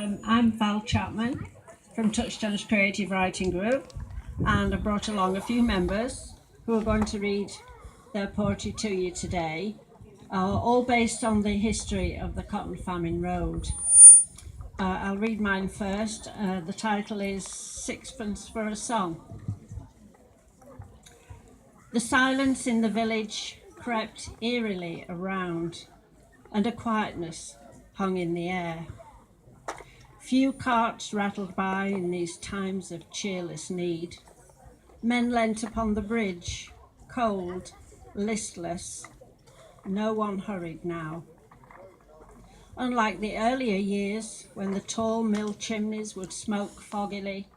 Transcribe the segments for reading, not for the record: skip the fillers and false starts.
I'm Val Chapman from Touchstones Creative Writing Group, and I brought along a few members who are going to read their poetry to you today, all based on the history of the Cotton Famine Road. I'll read mine first. The title is Sixpence for a Song. The silence in the village crept eerily around, and a quietness hung in the air. Few carts rattled by in these times of cheerless need. Men leant upon the bridge, cold, listless. No one hurried now. Unlike the earlier years, when the tall mill chimneys would smoke foggily,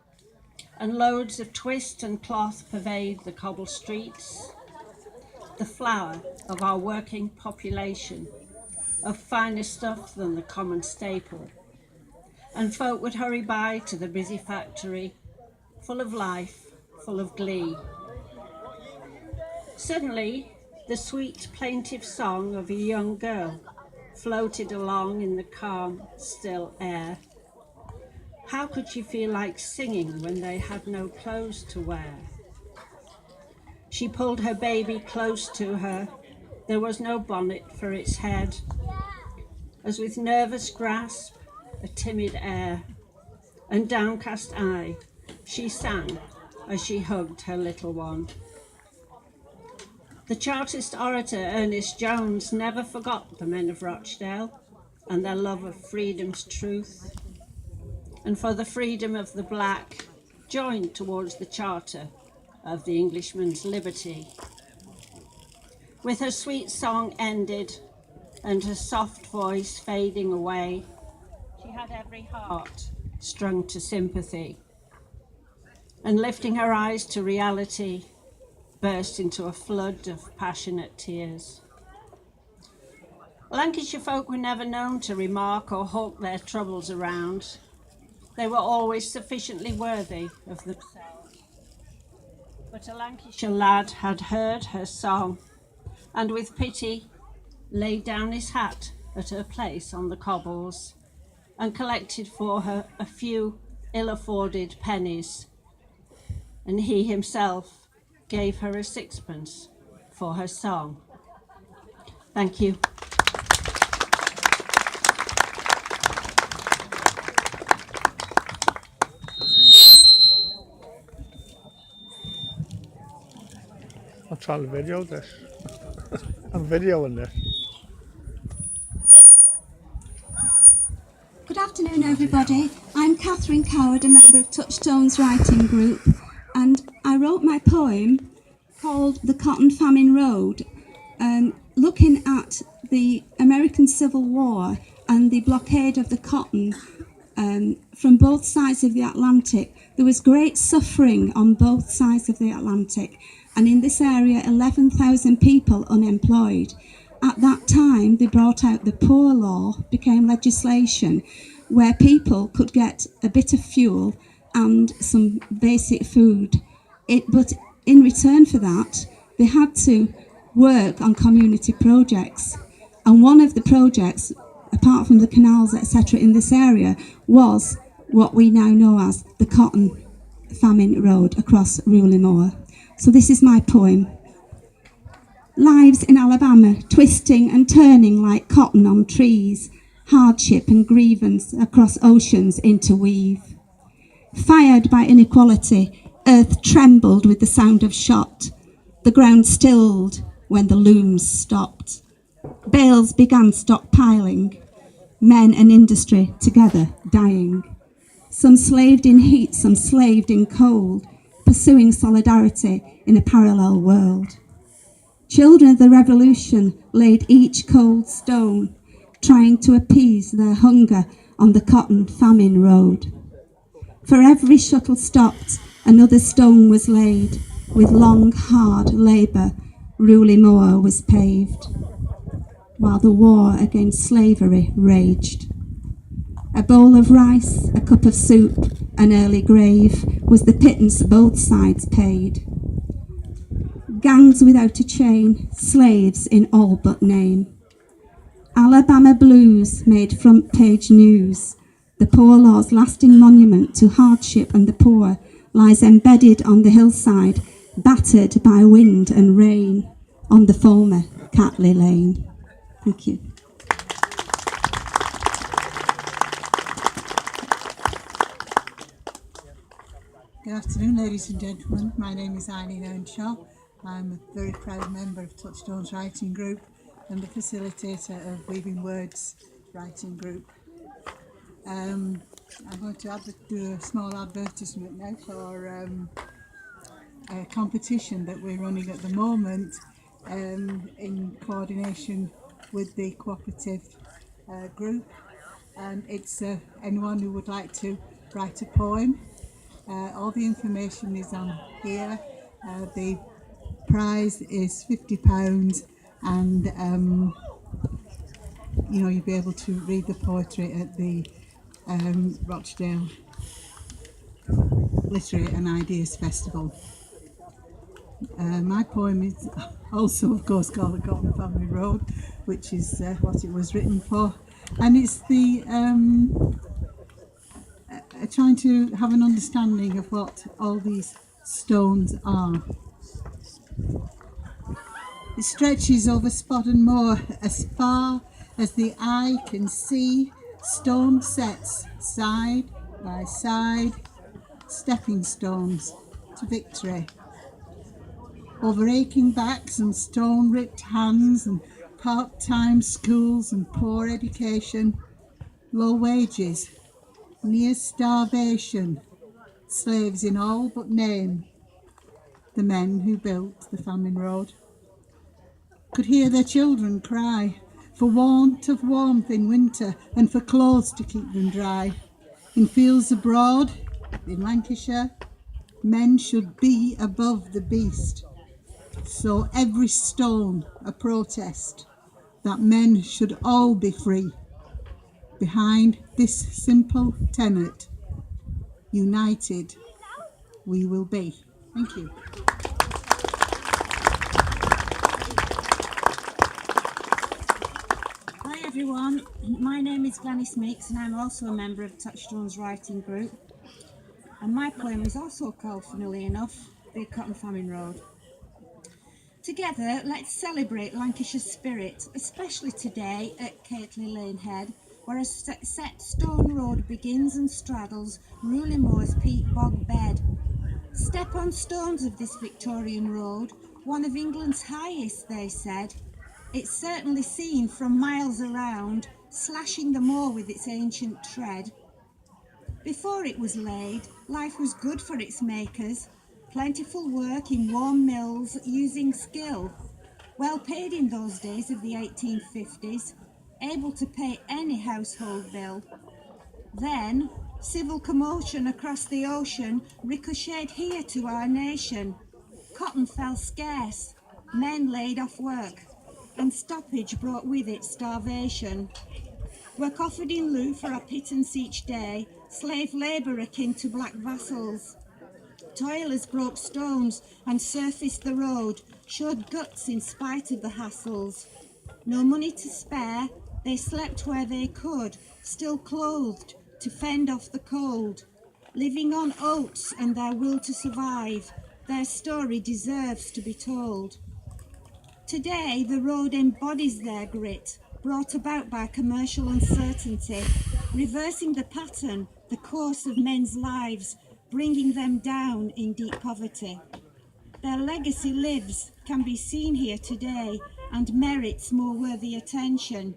and loads of twist and cloth pervade the cobble streets, the flower of our working population, of finer stuff than the common staple, and folk would hurry by to the busy factory, full of life, full of glee. Suddenly, the sweet, plaintive song of a young girl floated along in the calm, still air. How could she feel like singing when they had no clothes to wear? She pulled her baby close to her. There was no bonnet for its head, as with nervous grasp, a timid air, and downcast eye, she sang as she hugged her little one. The Chartist orator Ernest Jones never forgot the men of Rochdale and their love of freedom's truth, and for the freedom of the black joined towards the charter of the Englishman's liberty. With her sweet song ended and her soft voice fading away, she had every heart strung to sympathy, and lifting her eyes to reality, burst into a flood of passionate tears. Lancashire folk were never known to remark or hawk their troubles around. They were always sufficiently worthy of themselves. But a Lancashire lad had heard her song, and with pity laid down his hat at her place on the cobbles, and collected for her a few ill-afforded pennies, and he himself gave her a sixpence for her song. Thank you. I'm trying to video this. I'm videoing this. Good afternoon, everybody. I'm Catherine Coward, a member of Touchstones Writing Group, and I wrote my poem called The Cotton Famine Road, looking at the American Civil War and the blockade of the cotton from both sides of the Atlantic. There was great suffering on both sides of the Atlantic, and in this area 11,000 people unemployed. At that time they brought out the Poor Law, became legislation where people could get a bit of fuel and some basic food. But in return for that they had to work on community projects, and one of the projects, apart from the canals etc. in this area, was what we now know as the Cotton Famine Road across Rooley Moor. So this is my poem. Lives in Alabama, twisting and turning like cotton on trees, hardship and grievance across oceans interweave. Fired by inequality, earth trembled with the sound of shot. The ground stilled when the looms stopped. Bales began stockpiling, men and industry together dying. Some slaved in heat, some slaved in cold, pursuing solidarity in a parallel world. Children of the revolution laid each cold stone, trying to appease their hunger on the Cotton Famine Road. For every shuttle stopped, another stone was laid. With long, hard labour, Rooley Moor was paved, while the war against slavery raged. A bowl of rice, a cup of soup, an early grave was the pittance both sides paid. Gangs without a chain, slaves in all but name. Alabama blues made front page news. The Poor Law's lasting monument to hardship and the poor lies embedded on the hillside, battered by wind and rain, on the former Catley Lane. Thank you. Good afternoon, ladies and gentlemen. My name is Eileen Earnshaw. I'm a very proud member of Touchstones Writing Group and the facilitator of Weaving Words Writing Group. I'm going to do a small advertisement now for a competition that we're running at the moment in coordination with the cooperative group, and it's anyone who would like to write a poem. All the information is on here. The prize is £50, and you'll be able to read the poetry at the Rochdale Literary and Ideas Festival. My poem is also, of course, called The Cotton Family Road, which is what it was written for, and it's the trying to have an understanding of what all these stones are. It stretches over spot and moor as far as the eye can see, stone sets side by side, stepping stones to victory. Over aching backs and stone-ripped hands and part-time schools and poor education, low wages, near starvation, slaves in all but name, the men who built the Famine Road could hear their children cry for want of warmth in winter and for clothes to keep them dry. In fields abroad, in Lancashire, men should be above the beast. So every stone a protest that men should all be free. Behind this simple tenet, united we will be. Thank you. Hi everyone, my name is Glenys Meeks and I'm also a member of Touchstones Writing Group, and my poem is also called, funnily enough, The Cotton Famine Road. Together, let's celebrate Lancashire's spirit, especially today at Catley Lane Head, where a set stone road begins and straddles Rooley Moor's peat bog bed. Step on stones of this Victorian road, one of England's highest, they said. It's certainly seen from miles around, slashing the moor with its ancient tread. Before it was laid, life was good for its makers. Plentiful work in warm mills using skill. Well paid in those days of the 1850s, able to pay any household bill. Then, civil commotion across the ocean ricocheted here to our nation. Cotton fell scarce, men laid off work, and stoppage brought with it starvation. Work offered in lieu for a pittance each day, slave labour akin to black vassals. Toilers broke stones and surfaced the road, showed guts in spite of the hassles. No money to spare, they slept where they could, still clothed to fend off the cold. Living on oats and their will to survive, their story deserves to be told. Today, the road embodies their grit, brought about by commercial uncertainty, reversing the pattern, the course of men's lives, bringing them down in deep poverty. Their legacy lives, can be seen here today, and merits more worthy attention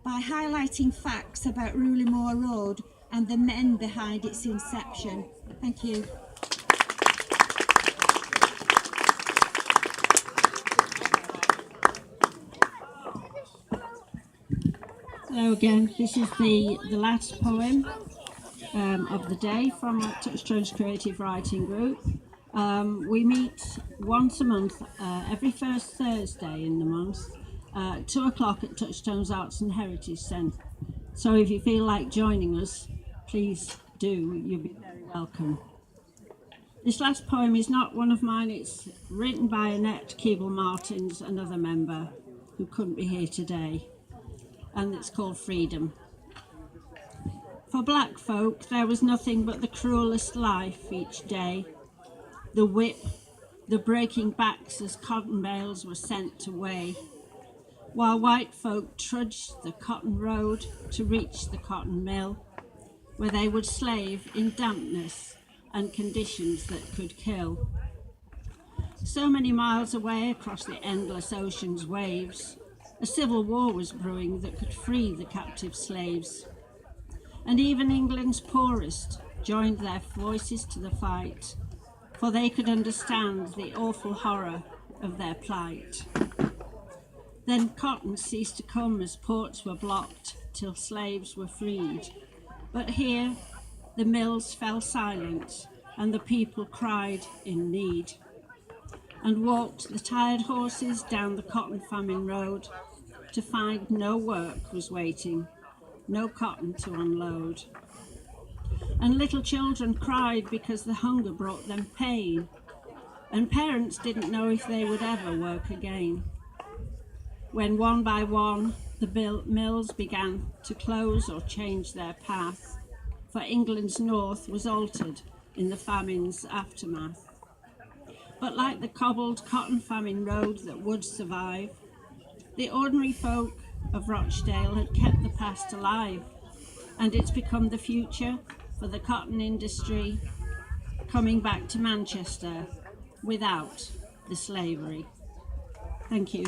by highlighting facts about Rooley Moor Road and the men behind its inception. Thank you. So again, this is the last poem of the day from our Touchstones Creative Writing Group. We meet once a month, every first Thursday in the month, 2 o'clock at Touchstones Arts and Heritage Centre. So if you feel like joining us, please do, you'll be very welcome. This last poem is not one of mine, it's written by Annette Keeble-Martins, another member who couldn't be here today, and it's called Freedom. For black folk there was nothing but the cruelest life each day. The whip, the breaking backs as cotton bales were sent to weigh, while white folk trudged the cotton road to reach the cotton mill, where they would slave in dampness and conditions that could kill. So many miles away across the endless ocean's waves, a civil war was brewing that could free the captive slaves. And even England's poorest joined their voices to the fight, for they could understand the awful horror of their plight. Then cotton ceased to come as ports were blocked till slaves were freed. But here the mills fell silent and the people cried in need, and walked the tired horses down the cotton famine road to find no work was waiting, no cotton to unload. And little children cried because the hunger brought them pain, and parents didn't know if they would ever work again. When one by one the mills began to close or change their path, for England's north was altered in the famine's aftermath. But like the cobbled cotton famine road that would survive, the ordinary folk of Rochdale had kept the past alive, and it's become the future for the cotton industry coming back to Manchester without the slavery. Thank you.